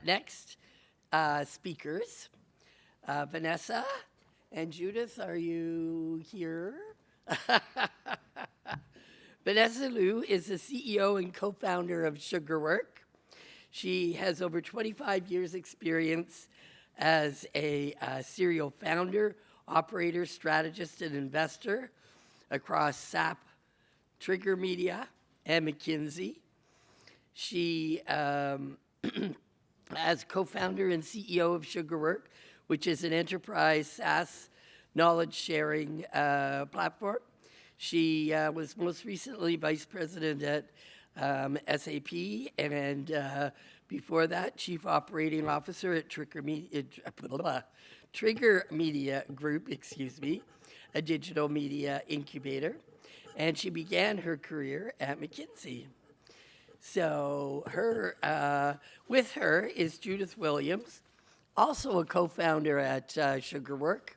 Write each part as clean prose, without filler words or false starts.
next speakers. Vanessa and Judith, are you here? Vanessa Liu is the CEO and co-founder of Sugarwork. She has over 25 years experience as a serial founder, operator, strategist, and investor across SAP, Trigger Media, and McKinsey. She, as co-founder and CEO of Sugarwork, which is an enterprise SaaS knowledge-sharing platform. She was most recently vice president at SAP, and before that, chief operating officer at Trigger Media Group, a digital media incubator. And she began her career at McKinsey. So with her is Judith Williams, also a co-founder at Sugarwork.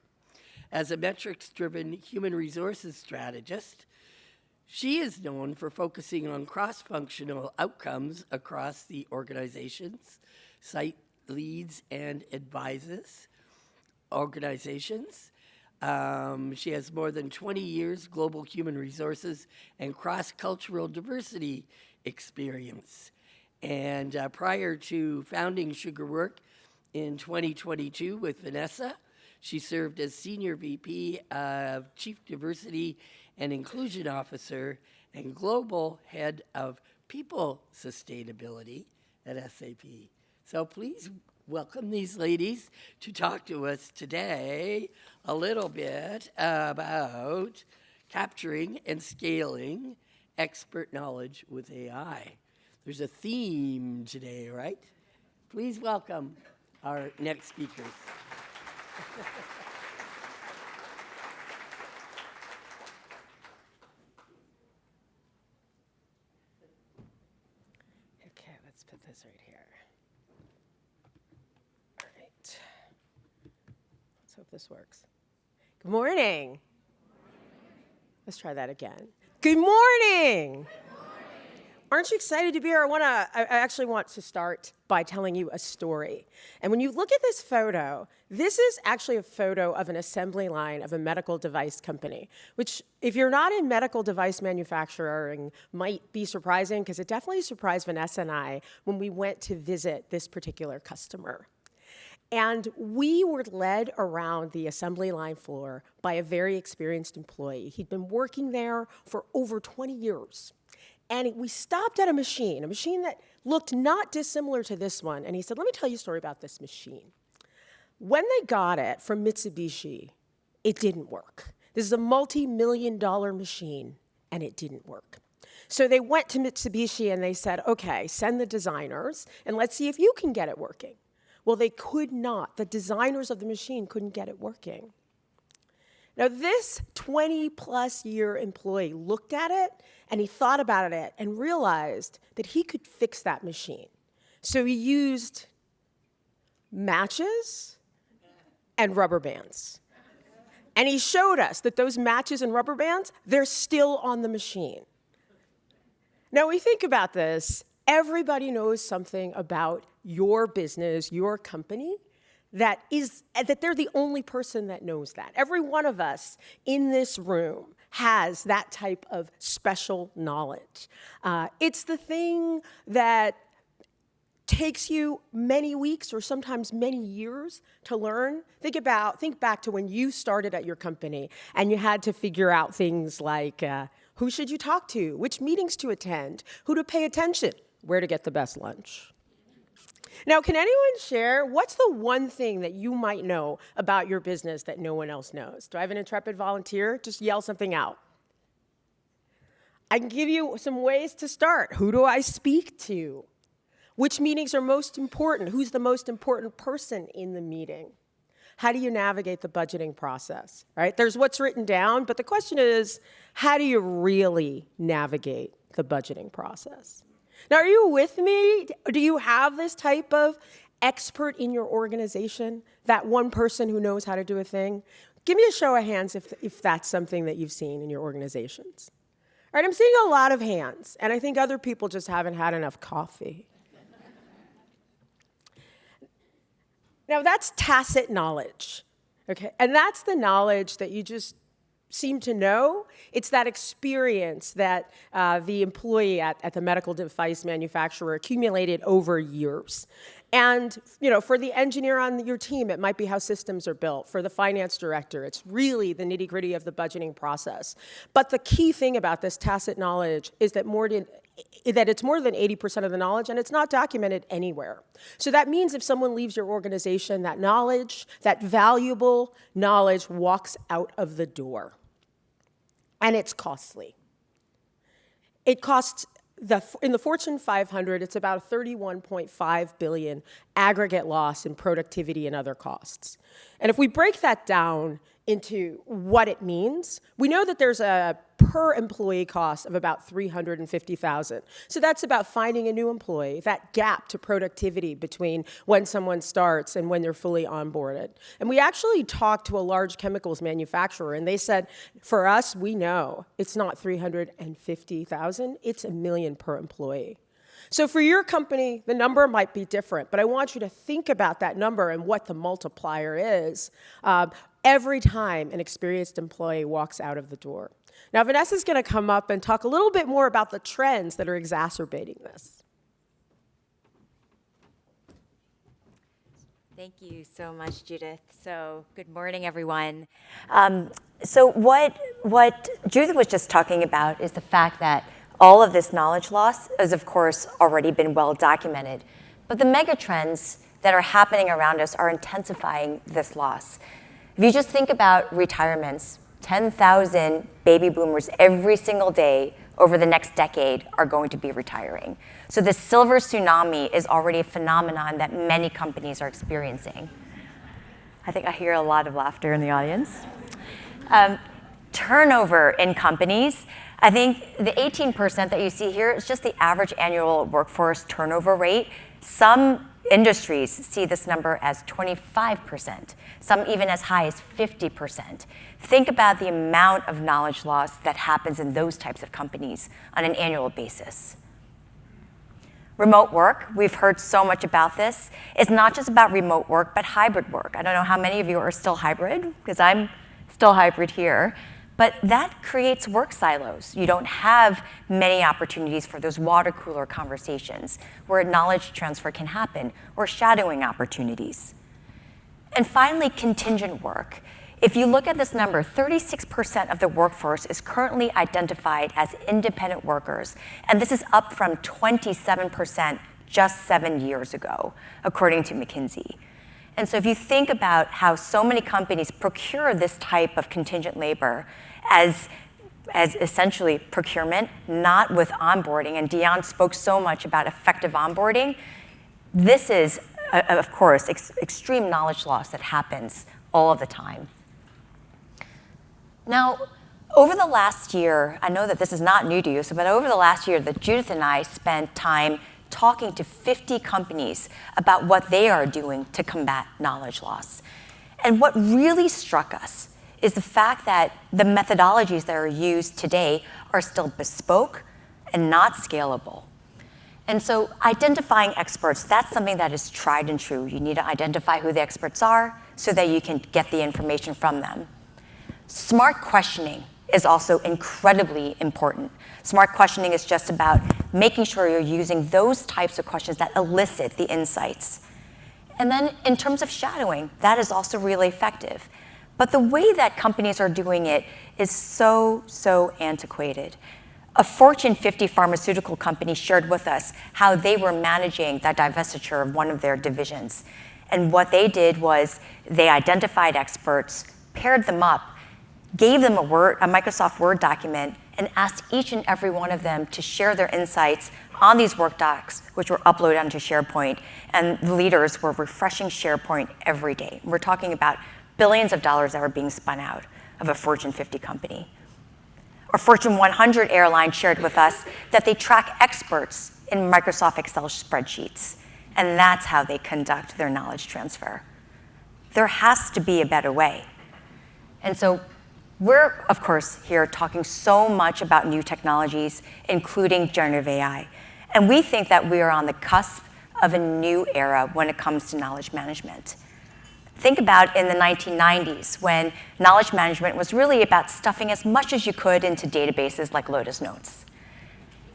As a metrics-driven human resources strategist, she is known for focusing on cross-functional outcomes across the organization's site leads and advises organizations. She has more than 20 years global human resources and cross-cultural diversity experience. And prior to founding Sugarwork in 2022 with Vanessa, she served as Senior VP of Chief Diversity and Inclusion Officer and Global Head of People Sustainability at SAP. So please welcome these ladies to talk to us today a little bit about capturing and scaling expert knowledge with AI. There's a theme today, right? Please welcome our next speakers. Okay, let's put this right here. All right. Let's hope this works. Good morning. Let's try that again. Good morning. Aren't you excited to be here? I actually want to start by telling you a story. And when you look at this photo, this is actually a photo of an assembly line of a medical device company, which if you're not in medical device manufacturing might be surprising, because it definitely surprised Vanessa and I when we went to visit this particular customer. And we were led around the assembly line floor by a very experienced employee. He'd been working there for over 20 years. And we stopped at a machine that looked not dissimilar to this one. And he said, let me tell you a story about this machine. When they got it from Mitsubishi, it didn't work. This is a multi-million-dollar machine, and it didn't work. So they went to Mitsubishi, and they said, OK, send the designers, and let's see if you can get it working. Well, they could not. The designers of the machine couldn't get it working. Now, this 20-plus year employee looked at it, and he thought about it and realized that he could fix that machine. So he used matches and rubber bands. And he showed us that those matches and rubber bands, they're still on the machine. Now, we think about this. Everybody knows something about your business, your company, that they're the only person that knows that. Every one of us in this room has that type of special knowledge. It's the thing that takes you many weeks or sometimes many years to learn. Think back to when you started at your company and you had to figure out things like who should you talk to, which meetings to attend, who to pay attention, where to get the best lunch. Now, can anyone share what's the one thing that you might know about your business that no one else knows? Do I have an intrepid volunteer? Just yell something out. I can give you some ways to start. Who do I speak to? Which meetings are most important? Who's the most important person in the meeting? How do you navigate the budgeting process? Right? There's what's written down, but the question is, how do you really navigate the budgeting process? Now, are you with me? Do you have this type of expert in your organization, that one person who knows how to do a thing? Give me a show of hands if that's something that you've seen in your organizations. All right, I'm seeing a lot of hands, and I think other people just haven't had enough coffee. Now, that's tacit knowledge, okay? And that's the knowledge that you just seem to know. It's that experience that the employee at the medical device manufacturer accumulated over years. And for the engineer on your team, it might be how systems are built. For the finance director, it's really the nitty-gritty of the budgeting process. But the key thing about this tacit knowledge is that it's more than 80% of the knowledge, and it's not documented anywhere. So that means if someone leaves your organization, that knowledge, that valuable knowledge, walks out of the door. And it's costly. It costs, in the Fortune 500, it's about a $31.5 billion aggregate loss in productivity and other costs. And if we break that down into what it means, we know that there's a per employee cost of about $350,000. So that's about finding a new employee, that gap to productivity between when someone starts and when they're fully onboarded. And we actually talked to a large chemicals manufacturer, and they said, for us, we know it's not $350,000, it's $1 million per employee. So for your company, the number might be different, but I want you to think about that number and what the multiplier is every time an experienced employee walks out of the door. Now, Vanessa's going to come up and talk a little bit more about the trends that are exacerbating this. Thank you so much, Judith. So good morning, everyone. So what Judith was just talking about is the fact that all of this knowledge loss has, of course, already been well documented. But the mega trends that are happening around us are intensifying this loss. If you just think about retirements, 10,000 baby boomers every single day over the next decade are going to be retiring. So the silver tsunami is already a phenomenon that many companies are experiencing. I think I hear a lot of laughter in the audience. Turnover in companies. I think the 18% that you see here is just the average annual workforce turnover rate. Some industries see this number as 25%, some even as high as 50%. Think about the amount of knowledge loss that happens in those types of companies on an annual basis. Remote work, we've heard so much about this. It's not just about remote work, but hybrid work. I don't know how many of you are still hybrid, because I'm still hybrid here. But that creates work silos. You don't have many opportunities for those water cooler conversations where knowledge transfer can happen, or shadowing opportunities. And finally, contingent work. If you look at this number, 36% of the workforce is currently identified as independent workers, and this is up from 27% just 7 years ago, according to McKinsey. And so if you think about how so many companies procure this type of contingent labor as essentially procurement, not with onboarding, and Dion spoke so much about effective onboarding, this is, of course, extreme knowledge loss that happens all of the time. Now, over the last year, I know that this is not new to you, but over the last year that Judith and I spent time talking to 50 companies about what they are doing to combat knowledge loss. And what really struck us is the fact that the methodologies that are used today are still bespoke and not scalable. And so identifying experts, that's something that is tried and true. You need to identify who the experts are so that you can get the information from them. Smart questioning is also incredibly important. Smart questioning is just about making sure you're using those types of questions that elicit the insights. And then in terms of shadowing, that is also really effective. But the way that companies are doing it is so antiquated. A Fortune 50 pharmaceutical company shared with us how they were managing the divestiture of one of their divisions. And what they did was they identified experts, paired them up, gave them a Microsoft Word document, and asked each and every one of them to share their insights on these work docs, which were uploaded onto SharePoint. And the leaders were refreshing SharePoint every day. We're talking about billions of dollars that were being spun out of a Fortune 50 company. A Fortune 100 airline shared with us that they track experts in Microsoft Excel spreadsheets, and that's how they conduct their knowledge transfer. There has to be a better way. And so we're, of course, here talking so much about new technologies, including generative AI. And we think that we are on the cusp of a new era when it comes to knowledge management. Think about in the 1990s when knowledge management was really about stuffing as much as you could into databases like Lotus Notes.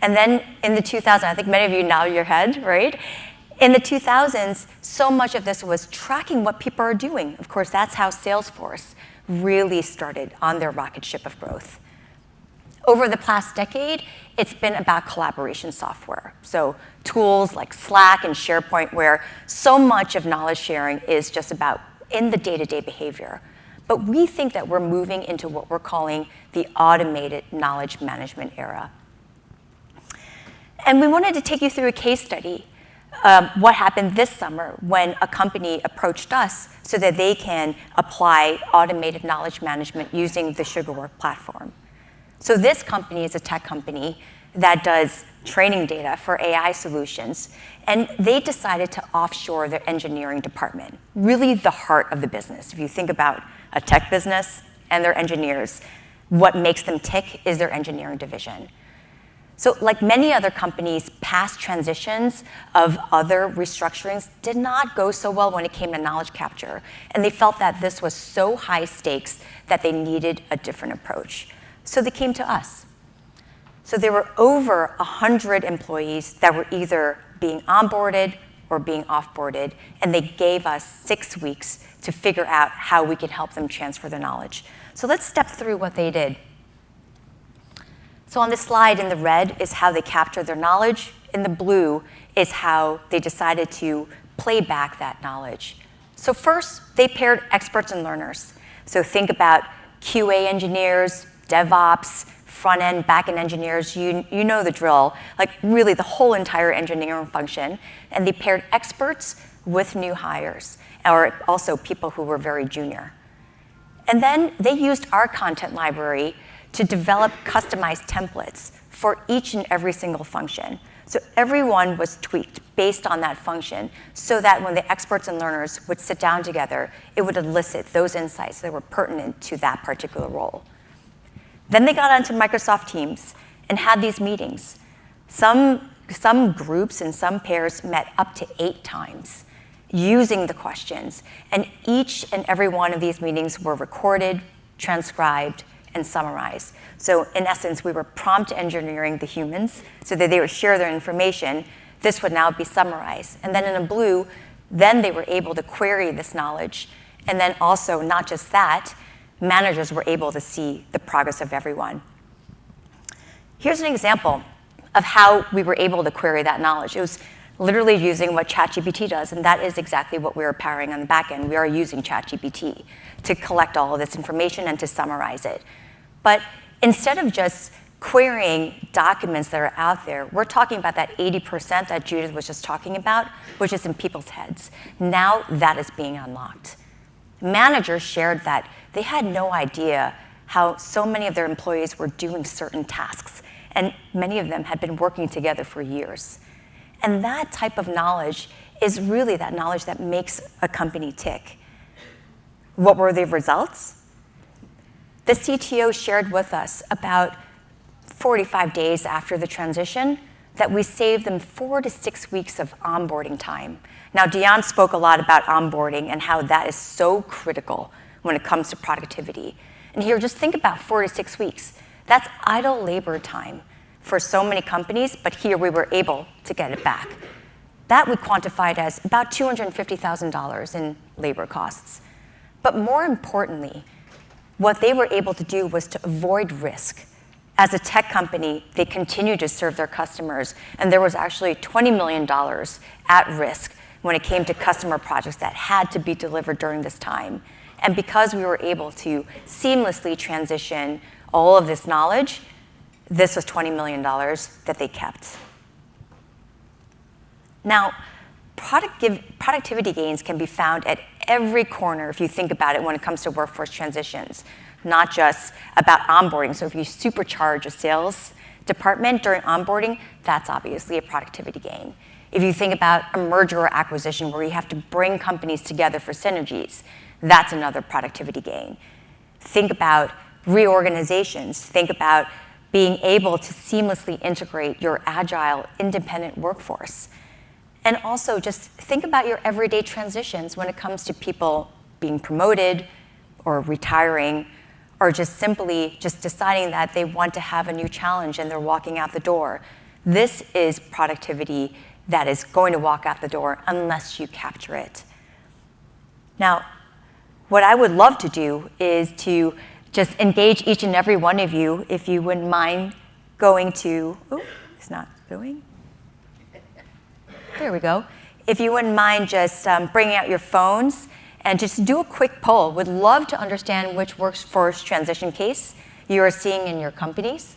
And then in the 2000s, I think many of you nod your head, right? In the 2000s, so much of this was tracking what people are doing. Of course, that's how Salesforce really started on their rocket ship of growth. Over the past decade, it's been about collaboration software. So tools like Slack and SharePoint, where so much of knowledge sharing is just about in the day-to-day behavior. But we think that we're moving into what we're calling the automated knowledge management era. And we wanted to take you through a case study, what happened this summer when a company approached us so that they can apply automated knowledge management using the Sugarwork platform. So this company is a tech company that does training data for AI solutions, and they decided to offshore their engineering department, really the heart of the business. If you think about a tech business and their engineers, what makes them tick is their engineering division. So like many other companies, past transitions of other restructurings did not go so well when it came to knowledge capture, and they felt that this was so high stakes that they needed a different approach. So they came to us. So there were over 100 employees that were either being onboarded or being offboarded, and they gave us 6 weeks to figure out how we could help them transfer their knowledge. So let's step through what they did. So on this slide in the red is how they captured their knowledge. In the blue is how they decided to play back that knowledge. So first, they paired experts and learners. So think about QA engineers, DevOps, front-end, back-end engineers, you know the drill, like really the whole entire engineering function. And they paired experts with new hires, or also people who were very junior. And then they used our content library to develop customized templates for each and every single function. So everyone was tweaked based on that function so that when the experts and learners would sit down together, it would elicit those insights that were pertinent to that particular role. Then they got onto Microsoft Teams and had these meetings. Some groups and some pairs met up to 8 times using the questions. And each and every one of these meetings were recorded, transcribed, and summarized. So in essence, we were prompt engineering the humans so that they would share their information. This would now be summarized. And then in a blue, then they were able to query this knowledge. And then also, not just that, managers were able to see the progress of everyone. Here's an example of how we were able to query that knowledge. It was literally using what ChatGPT does, and that is exactly what we are powering on the back end. We are using ChatGPT to collect all of this information and to summarize it. But instead of just querying documents that are out there, we're talking about that 80% that Judith was just talking about, which is in people's heads. Now that is being unlocked. Managers shared that they had no idea how so many of their employees were doing certain tasks, and many of them had been working together for years. And that type of knowledge is really that knowledge that makes a company tick. What were the results? The CTO shared with us about 45 days after the transition that we saved them 4 to 6 weeks of onboarding time. Now, Dion spoke a lot about onboarding and how that is so critical when it comes to productivity. And here, just think about 4 to 6 weeks. That's idle labor time for so many companies, but here we were able to get it back. That we quantified as about $250,000 in labor costs. But more importantly, what they were able to do was to avoid risk. As a tech company, they continued to serve their customers, and there was actually $20 million at risk when it came to customer projects that had to be delivered during this time. And because we were able to seamlessly transition all of this knowledge, this was $20 million that they kept. Now, productivity gains can be found at every corner if you think about it when it comes to workforce transitions, not just about onboarding. So if you supercharge a sales department during onboarding, that's obviously a productivity gain. If you think about a merger or acquisition where you have to bring companies together for synergies, that's another productivity gain. Think about reorganizations. Think about being able to seamlessly integrate your agile, independent workforce. And also just think about your everyday transitions when it comes to people being promoted or retiring, or just simply just deciding that they want to have a new challenge and they're walking out the door. This is productivity that is going to walk out the door unless you capture it. Now, what I would love to do is to just engage each and every one of you, if you wouldn't mind going to, oh, it's not going. There we go. If you wouldn't mind just bringing out your phones and just do a quick poll. Would love to understand which workforce transition case you are seeing in your companies.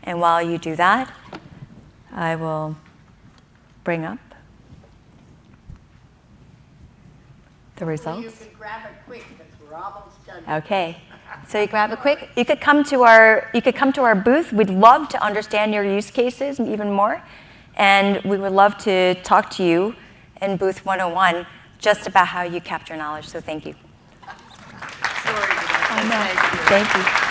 And while you do that, I will bring up the results. You can grab it quick because we're almost done. Okay, so you grab it quick. You could come to our booth. We'd love to understand your use cases even more, and we would love to talk to you in booth 101 just about how you capture knowledge. So thank you. Sorry, Thank you.